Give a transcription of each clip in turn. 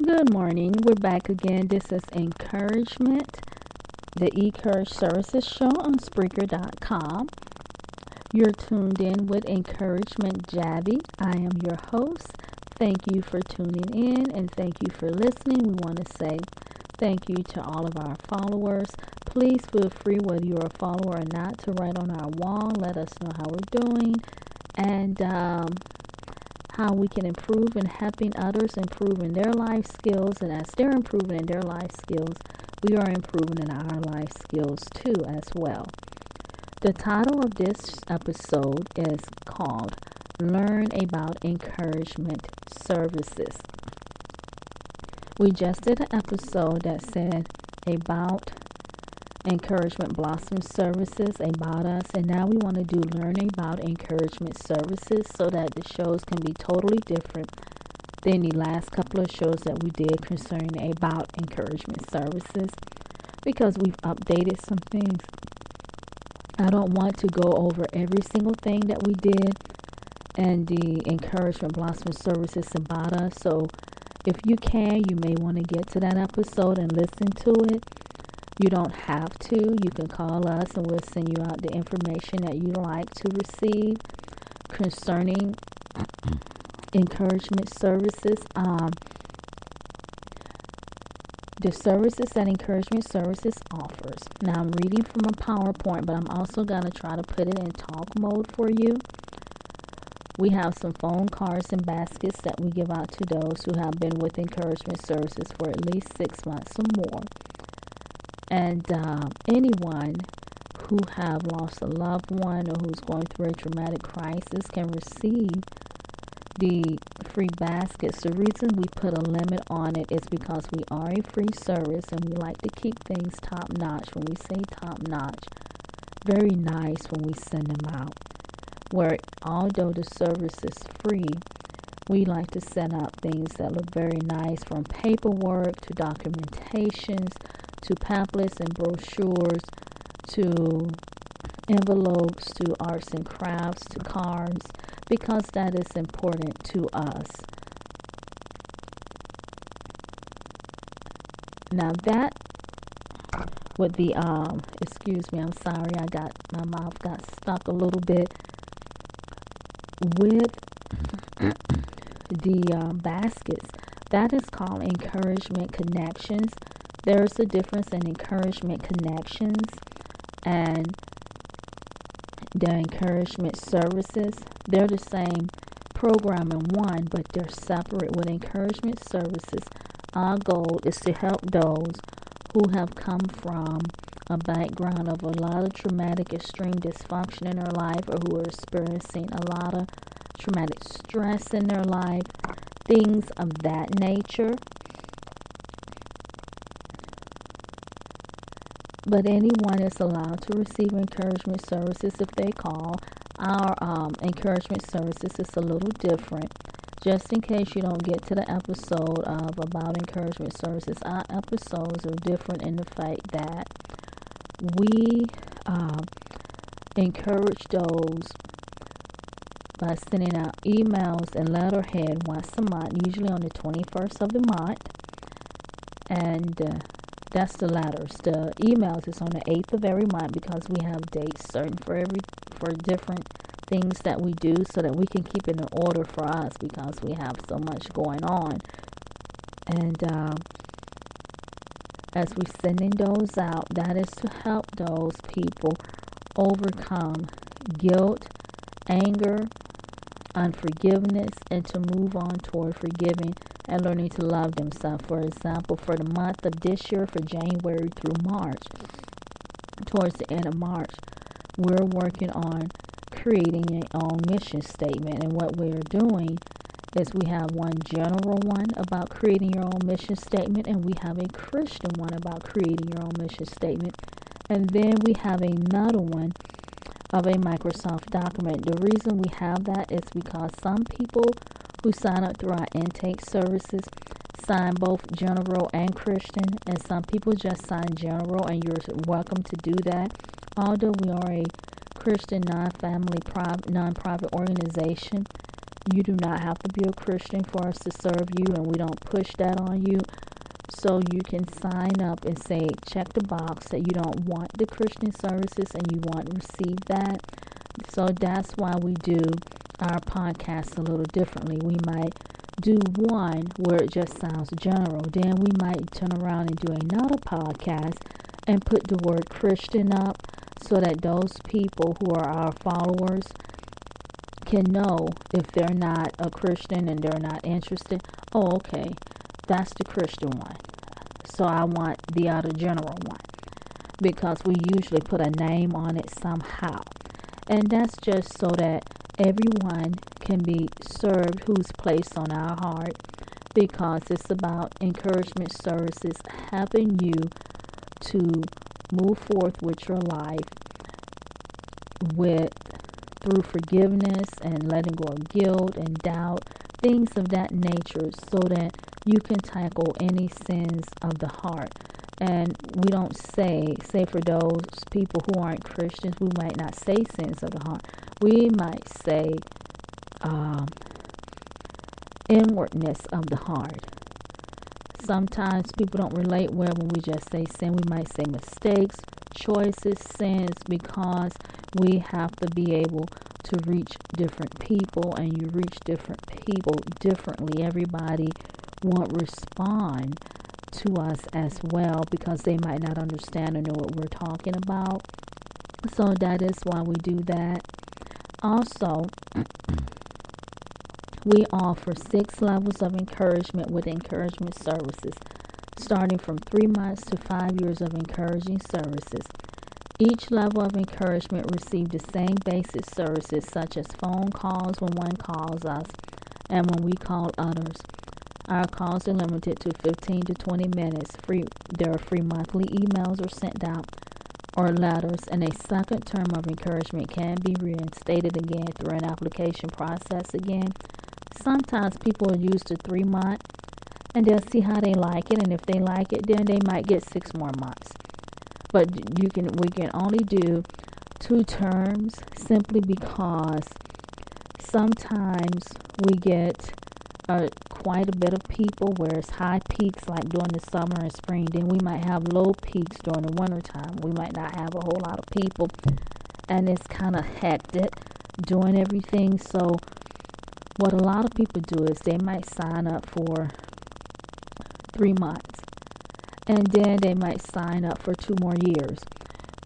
Good morning. We're back again. This is Encouragement, the eCourage Services Show on Spreaker.com. You're tuned in with Encouragement Javi. I am your host. Thank you for tuning in and thank you for listening. We want to say thank you to all of our followers. Please feel free, whether you're a follower or not, to write on our wall. Let us know how we're doing and how we can improve in helping others improve in their life skills. And as they're improving in their life skills, we are improving in our life skills too as well. The title of this episode is called Learn About Encouragement Services. We just did an episode that said about Encouragement Blossom Services, about us, and now we want to do Learning About Encouragement Services so that the shows can be totally different than the last couple of shows that we did concerning about encouragement services, because we've updated some things. I don't want to go over every single thing that we did and the Encouragement Blossom Services about us, so if you can, you may want to get to that episode and listen to it. You don't have to. You can call us and we'll send you out the information that you'd like to receive concerning encouragement services. The services that Encouragement Services offers. Now I'm reading from a PowerPoint, but I'm also going to try to put it in talk mode for you. We have some phone cards and baskets that we give out to those who have been with Encouragement Services for at least 6 months or more. And anyone who have lost a loved one or who's going through a traumatic crisis can receive the free baskets. The reason we put a limit on it is because we are a free service and we like to keep things top notch. When we say top notch, very nice when we send them out. Where although the service is free, we like to set up things that look very nice, from paperwork to documentations to pamphlets and brochures to envelopes to arts and crafts to cards, because that is important to us. Now that with the excuse me, I'm sorry, my mouth got stuck a little bit with the baskets. That is called Encouragement Connections. There's a difference in Encouragement Connections and the Encouragement Services. They're the same program in one, but they're separate. With Encouragement Services, our goal is to help those who have come from a background of a lot of traumatic extreme dysfunction in their life, or who are experiencing a lot of traumatic stress in their life, things of that nature. But anyone is allowed to receive encouragement services if they call. Our encouragement services is a little different. Just in case you don't get to the episode of about encouragement services, our episodes are different in the fact that we encourage those by sending out emails and letterhead once a month, usually on the 21st of the month. And that's the letters. The emails is on the 8th of every month, because we have dates certain for different things that we do, so that we can keep it in order for us, because we have so much going on. And as we sending those out, that is to help those people overcome guilt, anger, unforgiveness, and to move on toward forgiving and learning to love themselves. For example, for the month of this year, for January through March, towards the end of March, we're working on creating your own mission statement. And what we're doing is we have one general one about creating your own mission statement, and we have a Christian one about creating your own mission statement. And then we have another one of a Microsoft document. The reason we have that is because some people who sign up through our intake services sign both general and Christian, and some people just sign general, and you're welcome to do that. Although we are a Christian non-profit organization, You do not have to be a Christian for us to serve you, and we don't push that on you. So you can sign up and say, check the box that you don't want the Christian services and you want to receive that. So that's why we do our podcast a little differently. We might do one where it just sounds general. Then we might turn around and do another podcast and put the word Christian up so that those people who are our followers can know if they're not a Christian and they're not interested. Oh, okay, that's the Christian one. So I want the other general one, because we usually put a name on it somehow. And that's just so that everyone can be served who's placed on our heart, because it's about encouragement services, helping you to move forth with your life through forgiveness and letting go of guilt and doubt, things of that nature, so that you can tackle any sins of the heart. And we don't say for those people who aren't Christians, we might not say sins of the heart. We might say inwardness of the heart. Sometimes people don't relate well when we just say sin. We might say mistakes, choices, sins, because we have to be able to reach different people, and you reach different people differently. Everybody won't respond to us as well, because they might not understand or know what we're talking about. So that is why we do that. Also, we offer 6 levels of encouragement with encouragement services, starting from 3 months to 5 years of encouraging services. Each level of encouragement receives the same basic services, such as phone calls when one calls us and when we call others. Our calls are limited to 15 to 20 minutes. There are free monthly emails are sent out, or letters, and a second term of encouragement can be reinstated again through an application process again. Sometimes people are used to 3 months, and they'll see how they like it, and if they like it, then they might get 6 more months. But we can only do 2 terms, simply because sometimes we get quite a bit of people where it's high peaks like during the summer and spring. Then we might have low peaks during the winter time. We might not have a whole lot of people, and it's kind of hectic doing everything. So what a lot of people do is they might sign up for 3 months, and then they might sign up for 2 more years.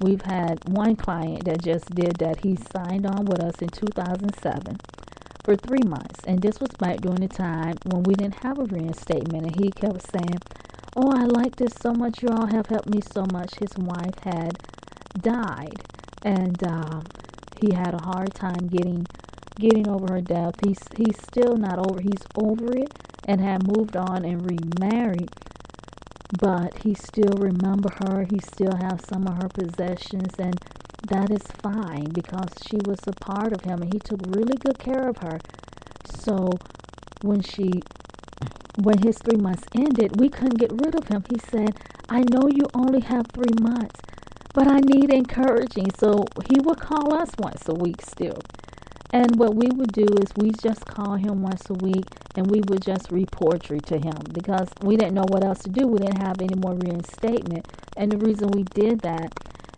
We've had one client that just did that. He signed on with us in 2007 for 3 months, and this was back during the time when we didn't have a reinstatement, and he kept saying, oh, I like this so much, you all have helped me so much. His wife had died, and he had a hard time getting over her death. He's still not over. He's over it and had moved on and remarried, but he still remember her. He still has some of her possessions, and that is fine, because she was a part of him, and he took really good care of her. So when his 3 months ended, we couldn't get rid of him. He said, I know you only have 3 months, but I need encouraging. So he would call us once a week still. And what we would do is we just call him once a week, and we would just read poetry to him, because we didn't know what else to do. We didn't have any more reinstatement. And the reason we did that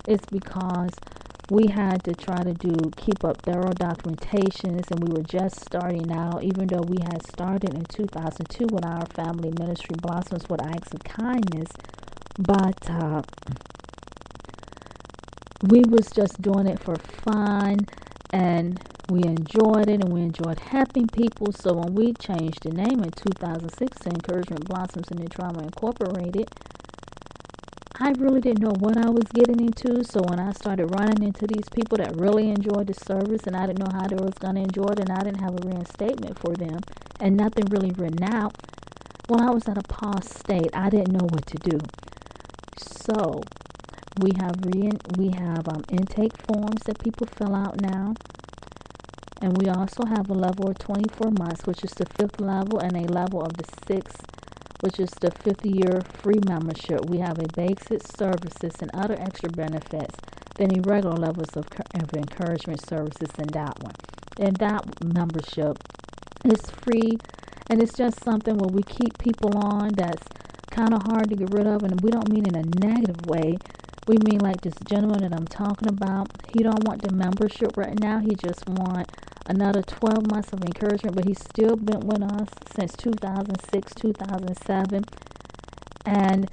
is because we had to try to keep up thorough documentations, and we were just starting out, even though we had started in 2002 with our family ministry, Blossoms with Acts of Kindness. But we was just doing it for fun, and we enjoyed it, and we enjoyed helping people. So when we changed the name in 2006 to Encouragement Blossoms and New Trauma Incorporated, I really didn't know what I was getting into. So when I started running into these people that really enjoyed the service, and I didn't know how they was going to enjoy it, and I didn't have a reinstatement for them, and nothing really written out, when I was at a pause state, I didn't know what to do. So we have intake forms that people fill out now. And we also have a level of 24 months, which is the 5th level, and a level of the 6th, which is the 5th year free membership. We have a basic services and other extra benefits than the regular levels of encouragement services in that one. And that membership It's free, and it's just something where we keep people on that's kind of hard to get rid of, and we don't mean in a negative way. We mean like this gentleman that I'm talking about. He don't want the membership right now. He just want another 12 months of encouragement, but he's still been with us since 2006, 2007, and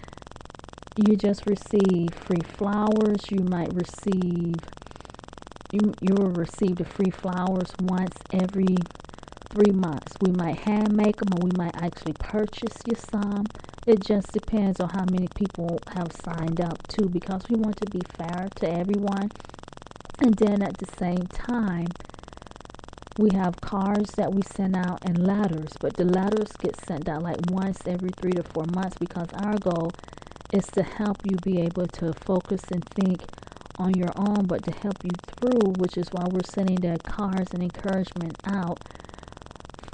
you just receive free flowers. You might receive, you will receive the free flowers once every 3 months. We might hand make them, or we might actually purchase you some. It just depends on how many people have signed up too, because we want to be fair to everyone. And then at the same time, we have cards that we send out and letters, but the letters get sent out like once every 3 to 4 months, because our goal is to help you be able to focus and think on your own, but to help you through, which is why we're sending the cards and encouragement out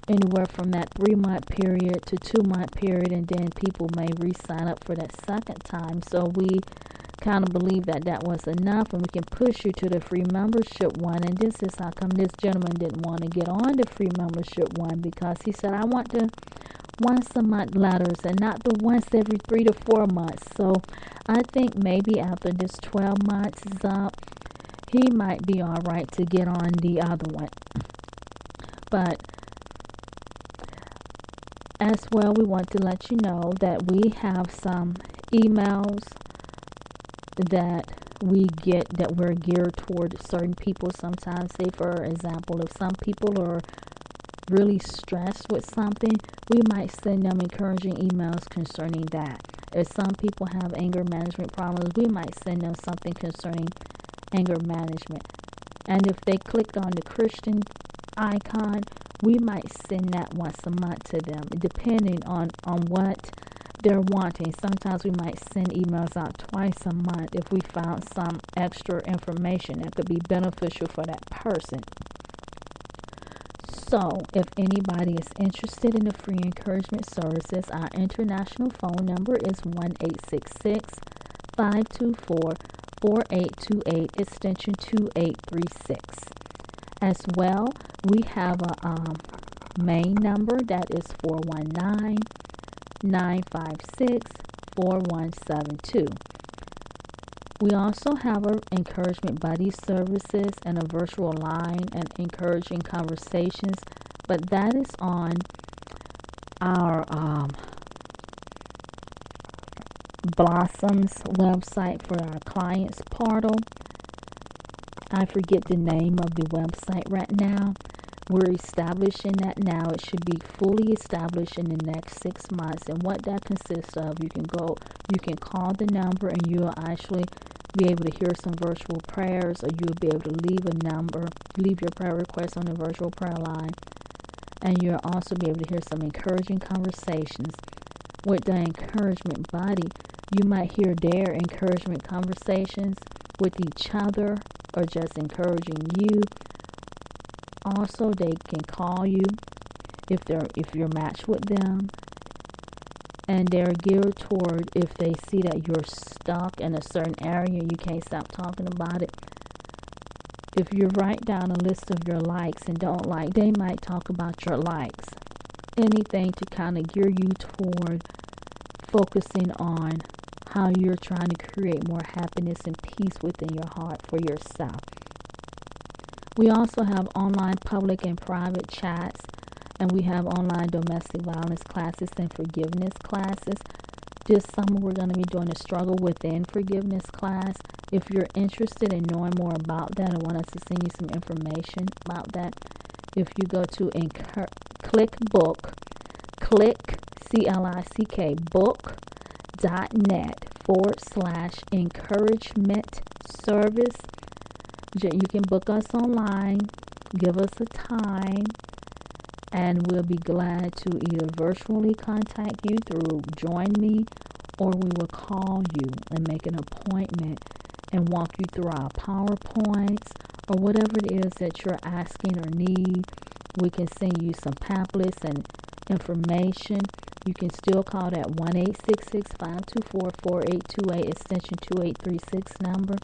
anywhere from that 3-month period to 2-month period, and then people may re-sign up for that second time. So we kind of believe that that was enough, and we can push you to the free membership one. And this is how come this gentleman didn't want to get on the free membership one, because he said, I want the once a month letters and not the once every 3 to 4 months. So I think maybe after this 12 months is up, he might be all right to get on the other one. But as well, we want to let you know that we have some emails that we get that we're geared toward certain people. Sometimes, say for example, if some people are really stressed with something, we might send them encouraging emails concerning that. If some people have anger management problems, we might send them something concerning anger management. And if they clicked on the Christian icon, we might send that once a month to them, depending on what they're wanting. Sometimes we might send emails out twice a month if we found some extra information that could be beneficial for that person. So, if anybody is interested in the free encouragement services, our international phone number is 1-866-524-4828, extension 2836. As well, we have a main number that is 419-956-4172. We also have our encouragement buddy services and a virtual line and encouraging conversations, but that is on our Blossoms website for our clients portal. I forget the name of the website right now. We're establishing that now. It should be fully established in the next 6 months. And what that consists of, you can call the number, and you'll actually be able to hear some virtual prayers, or you'll be able to leave your prayer request on the virtual prayer line. And you'll also be able to hear some encouraging conversations. With the encouragement buddy, you might hear their encouragement conversations with each other, or just encouraging you. Also, they can call you if you're matched with them, and they're geared toward if they see that you're stuck in a certain area, you can't stop talking about it. If you write down a list of your likes and don't like, they might talk about your likes. Anything to kind of gear you toward focusing on how you're trying to create more happiness and peace within your heart for yourself. We also have online public and private chats, and we have online domestic violence classes and forgiveness classes. This summer, we're going to be doing a struggle within forgiveness class. If you're interested in knowing more about that, I want us to send you some information about that. If you go to click CLICK book.net/encouragement service. You can book us online, give us a time, and we'll be glad to either virtually contact you through Join Me, or we will call you and make an appointment and walk you through our PowerPoints or whatever it is that you're asking or need. We can send you some pamphlets and information. You can still call that 1-866-524-4828 extension 2836 number.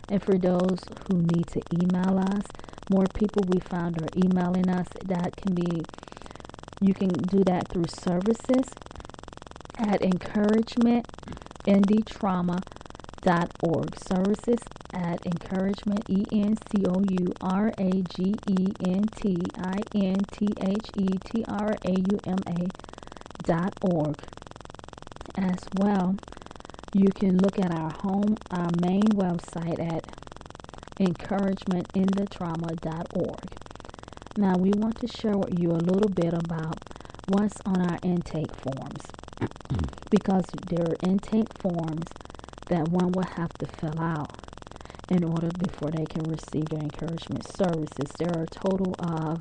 And for those who need to email us, more people we found are emailing us. That can be You can do that through services at encouragementindtrauma.org. Services at encouragement, encouragement.trauma.org. As well, you can look at our main website at encouragementinthetrauma.org. Now, we want to share with you a little bit about what's on our intake forms, because there are intake forms that one will have to fill out in order before they can receive their encouragement services. There are a total of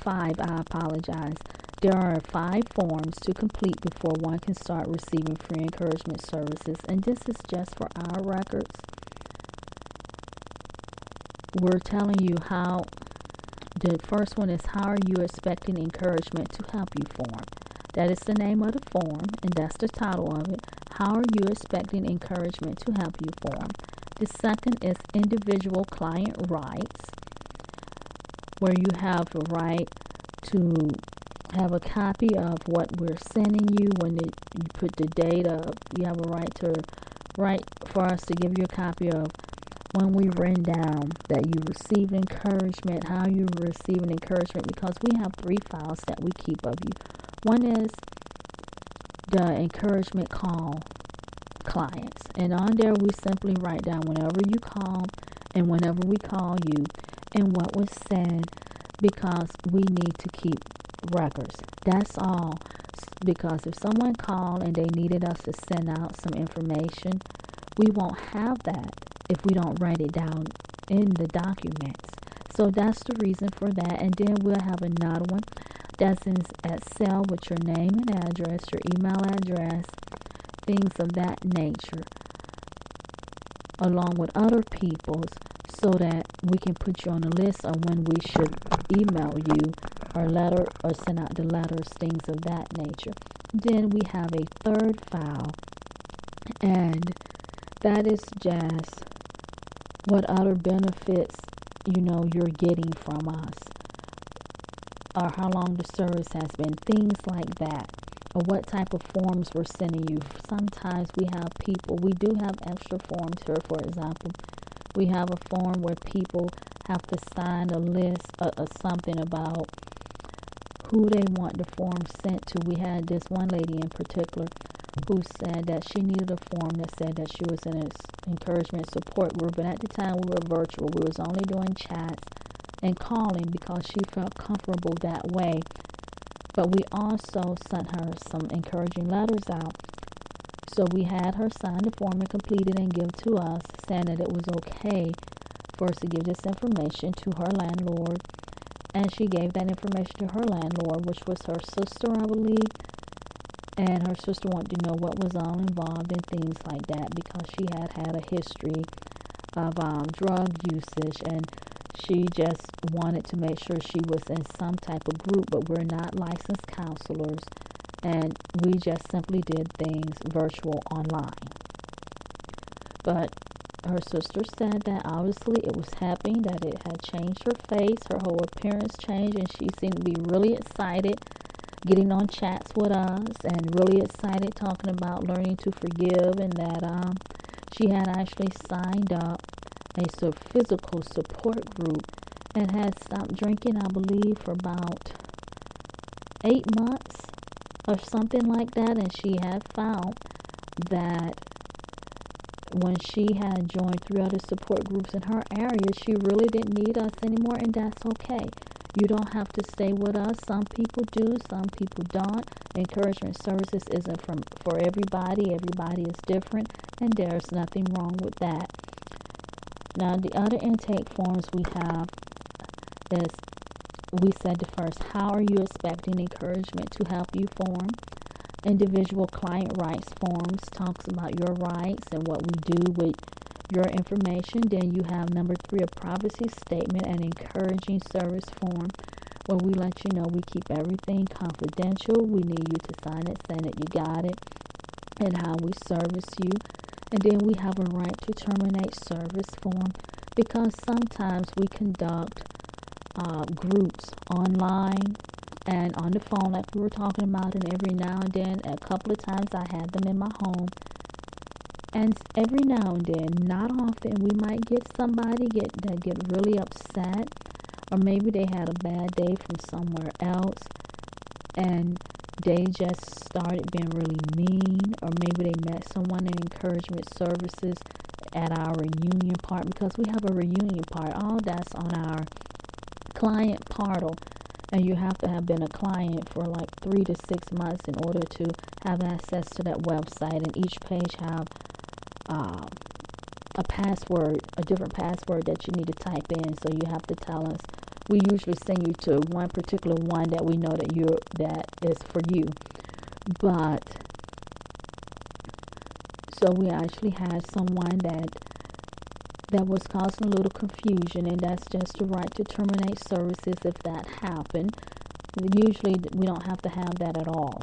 5, I apologize. There are 5 forms to complete before one can start receiving free encouragement services, and this is just for our records. We're telling you how. The first one is, how are you expecting encouragement to help you form? That is the name of the form, and that's the title of it. How are you expecting encouragement to help you form? The second is individual client rights, where you have the right to have a copy of what we're sending you. When you put the date up, you have a right for us to give you a copy of when we written down that you received encouragement, how you received encouragement, because we have 3 files that we keep of you. One is the encouragement call clients, and on there we simply write down whenever you call and whenever we call you and what was said, because we need to keep records. That's all. Because if someone called and they needed us to send out some information, we won't have that if we don't write it down in the documents. So that's the reason for that. And then we'll have another one that's in Excel with your name and address, your email address, things of that nature, along with other people's, so that we can put you on a list of when we should email you or letter or send out the letters, things of that nature. Then we have a third file, and that is just what other benefits you're getting from us, or how long the service has been, things like that, or what type of forms we're sending you. Sometimes we do have extra forms here. For example, we have a form where people have to sign a list of something about who they want the form sent to. We had this one lady in particular who said that she needed a form that said that she was in an encouragement support group, and at the time we were virtual. We was only doing chats and calling because she felt comfortable that way. But we also sent her some encouraging letters out. So we had her sign the form and complete it and give to us, saying that it was okay for us to give this information to her landlord. And she gave that information to her landlord, which was her sister, I believe. And her sister wanted to know what was all involved and things like that, because she had a history of drug usage, and she just wanted to make sure she was in some type of group. But we're not licensed counselors, and we just simply did things virtual online. But her sister said that obviously it was happening, that it had changed her face, her whole appearance changed, and she seemed to be really excited getting on chats with us, and really excited talking about learning to forgive, and that she had actually signed up a physical support group and had stopped drinking, I believe, for about 8 months or something like that. And she had found that when she had joined 3 other support groups in her area, she really didn't need us anymore, and that's okay. You don't have to stay with us. Some people do, some people don't. Encouragement services isn't for everybody. Everybody is different, and there's nothing wrong with that. Now, the other intake forms we have is, we said the first, how are you expecting encouragement to help you form? Individual client rights forms talks about your rights and what we do with your information. Then you have number 3, a privacy statement and encouraging service form, where we let you know we keep everything confidential. We need you to sign it saying that you got it and how we service you. And then we have a right to terminate service form. because sometimes we conduct groups online and on the phone, like we were talking about, and every now and then, a couple of times I had them in my home. And every now and then, not often, we might get somebody that get really upset, or maybe they had a bad day from somewhere else, and they just started being really mean, or maybe they met someone in encouragement services at our reunion part, because we have a reunion part. All that's on our client portal, and you have to have been a client for like 3 to 6 months in order to have access to that website. And each page have a password, a different password that you need to type in. So you have to tell us. We usually send you to one particular one that we know that is for you. But so we actually had someone that was causing a little confusion, and that's just the right to terminate services if that happened. Usually we don't have to have that at all.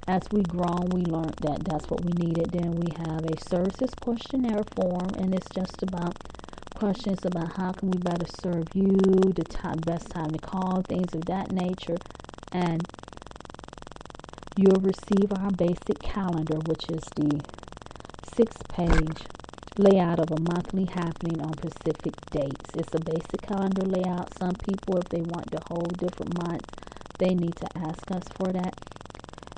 As we grown, we learned that that's what we needed. Then we have a services questionnaire form, and it's just about questions about how can we better serve you, the best time to call, things of that nature. And you'll receive our basic calendar, which is the 6-page layout of a monthly happening on specific dates. It's a basic calendar layout. Some people, if they want the whole different months, they need to ask us for that.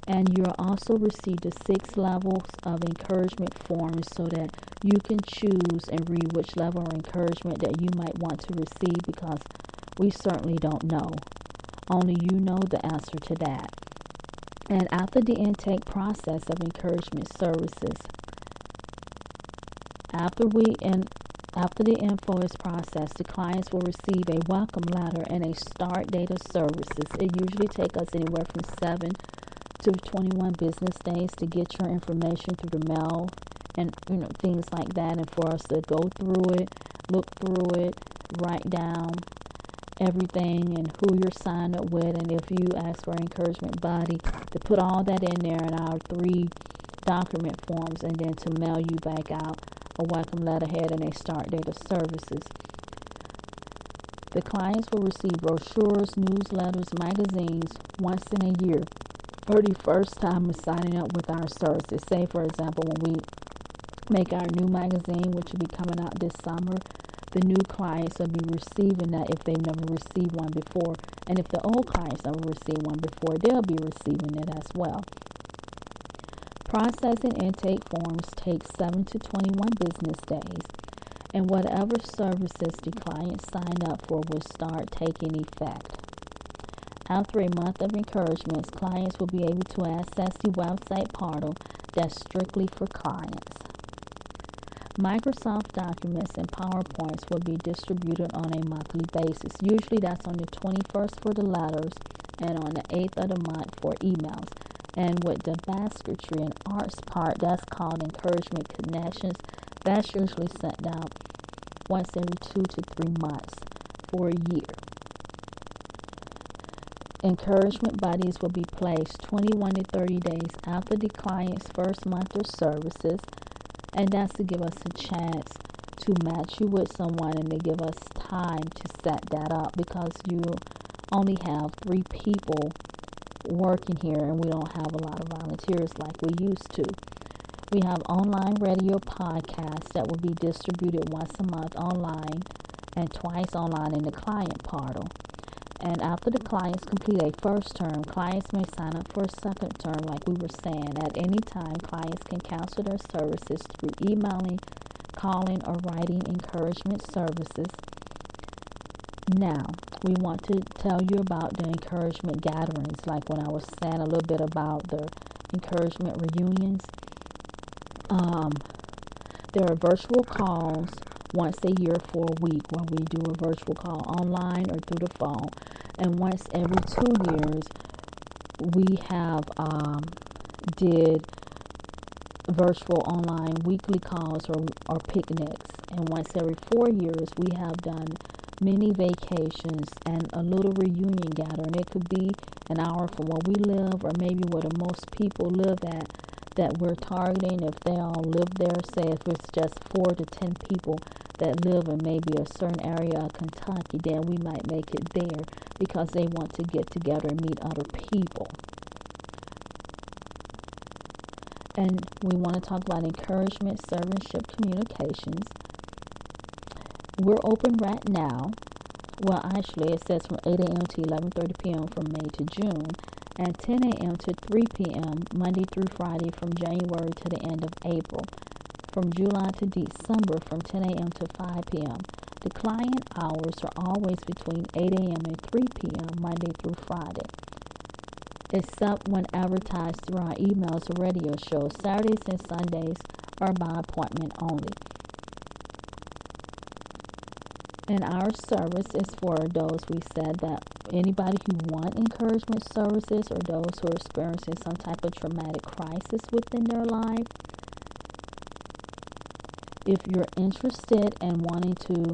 And you'll also receive the 6 levels of encouragement forms so that you can choose and read which level of encouragement that you might want to receive, because we certainly don't know. Only you know the answer to that. And after the intake process of encouragement services, after the info is processed, the clients will receive a welcome letter and a start date of services. It usually takes us anywhere from 7 to 21 business days to get your information through the mail and things like that, and for us to go through it, look through it, write down everything and who you're signed up with, and if you ask for an encouragement body, to put all that in there in our 3 document forms, and then to mail you back out a welcome letterhead and a start date of services. The clients will receive brochures, newsletters, magazines once in a year for the first time of signing up with our services. Say, for example, when we make our new magazine, which will be coming out this summer, the new clients will be receiving that if they've never received one before. And if the old clients never received one before, they'll be receiving it as well. Processing intake forms takes 7 to 21 business days, and whatever services the client signed up for will start taking effect. After a month of encouragements, clients will be able to access the website portal that's strictly for clients. Microsoft Documents and PowerPoints will be distributed on a monthly basis. Usually that's on the 21st for the letters and on the 8th of the month for emails. And with the basketry and arts part, that's called Encouragement Connections. That's usually sent out once every 2 to 3 months for a year. Encouragement buddies will be placed 21 to 30 days after the client's first month of services, and that's to give us a chance to match you with someone and to give us time to set that up, because you only have 3 people working here and we don't have a lot of volunteers like we used to. We have online radio podcasts that will be distributed once a month online and twice online in the client portal. And after the clients complete a first term, clients may sign up for a second term. Like we were saying, at any time, clients can cancel their services through emailing, calling, or writing encouragement services. Now, we want to tell you about the encouragement gatherings, like when I was saying a little bit about the encouragement reunions. There are virtual calls once a year for a week, where we do a virtual call online or through the phone. And once every 2 years, we have did virtual online weekly calls or picnics. And once every 4 years, we have done mini vacations and a little reunion gathering. It could be an hour from where we live, or maybe where the most people live at, that we're targeting, if they all live there, say if it's just 4 to 10 people that live in maybe a certain area of Kentucky, then we might make it there because they want to get together and meet other people. And we want to talk about encouragement, servantship, communications. We're open right now. Well, actually, it says from 8 a.m. to 11:30 p.m. from May to June, and 10 a.m. to 3 p.m. Monday through Friday from January to the end of April. From July to December from 10 a.m. to 5 p.m. The client hours are always between 8 a.m. and 3 p.m. Monday through Friday, except when advertised through our emails or radio shows. Saturdays and Sundays are by appointment only. And our service is for those, we said, that anybody who want encouragement services or those who are experiencing some type of traumatic crisis within their life. If you're interested in wanting to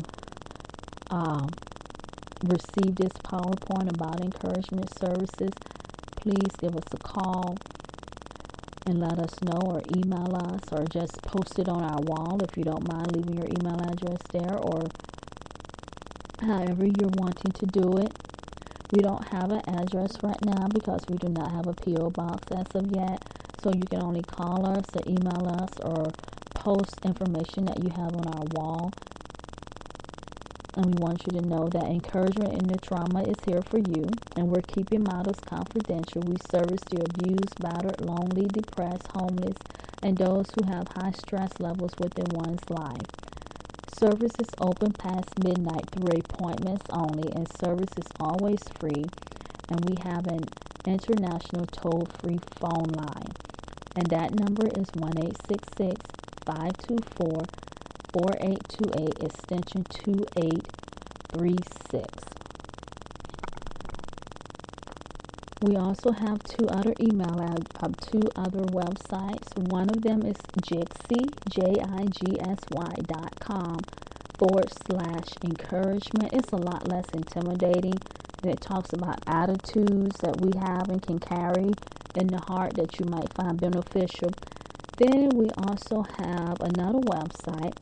receive this PowerPoint about encouragement services, please give us a call and let us know, or email us, or just post it on our wall if you don't mind leaving your email address there, or however you're wanting to do it. We don't have an address right now because we do not have a P.O. box as of yet, so you can only call us or email us or post information that you have on our wall. And we want you to know that encouragement in the trauma is here for you, and we're keeping models confidential. We service the abused, battered, lonely, depressed, homeless, and those who have high stress levels within one's life. Service is open past midnight through appointments only, and service is always free, and we have an international toll-free phone line, and that number is 1-866-524-4828, extension 2836. We also have two other websites. One of them is Jixsy, jigsy.com/encouragement. It's a lot less intimidating, and it talks about attitudes that we have and can carry in the heart that you might find beneficial. Then we also have another website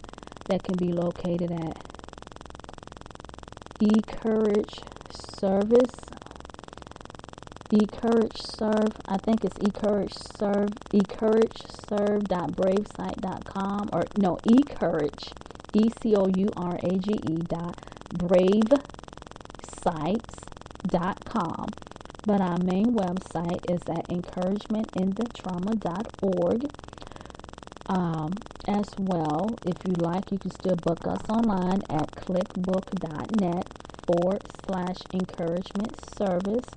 that can be located at encourageserve.bravesite.com, or no, encourage, ECOURAGE.bravesites.com. But our main website is at encouragementinthetrauma.org. As well, if you like, you can still book us online at clickbook.net/encouragement service.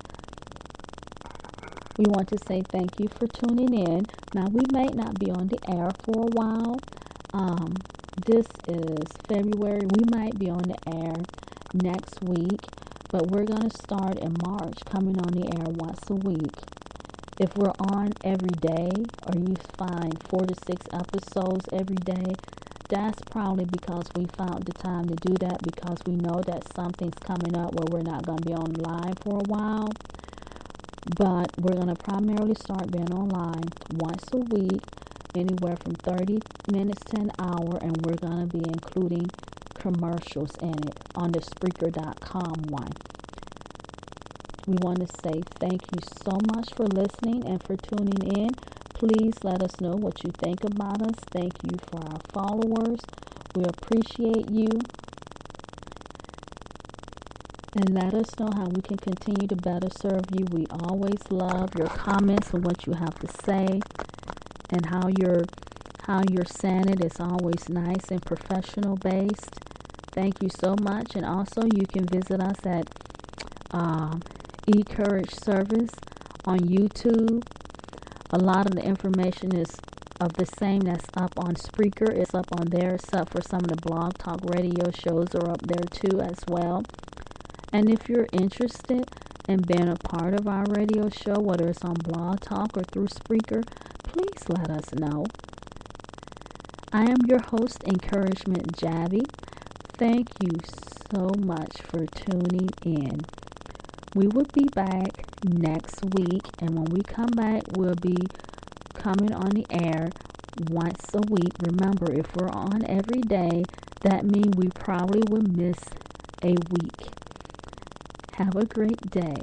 We want to say thank you for tuning in. Now, we may not be on the air for a while. This is February. We might be on the air next week, but we're going to start in March, coming on the air once a week. If we're on every day, or you find 4 to 6 episodes every day, that's probably because we found the time to do that, because we know that something's coming up where we're not going to be online for a while. But we're going to primarily start being online once a week, anywhere from 30 minutes to an hour, and we're going to be including commercials in it on the Spreaker.com one. We want to say thank you so much for listening and for tuning in. Please let us know what you think about us. Thank you for our followers. We appreciate you. And let us know how we can continue to better serve you. We always love your comments and what you have to say, and how you're saying it is always nice and professional based. Thank you so much. And also, you can visit us at eCourage Service on YouTube. A lot of the information is of the same that's up on Spreaker. It's up on there, except for some of the blog talk radio shows are up there too as well. And if you're interested in being a part of our radio show, whether it's on Blog Talk or through Spreaker, please let us know. I am your host, Encouragement Javi. Thank you so much for tuning in. We will be back next week, and when we come back, we'll be coming on the air once a week. Remember, if we're on every day, that means we probably will miss a week. Have a great day.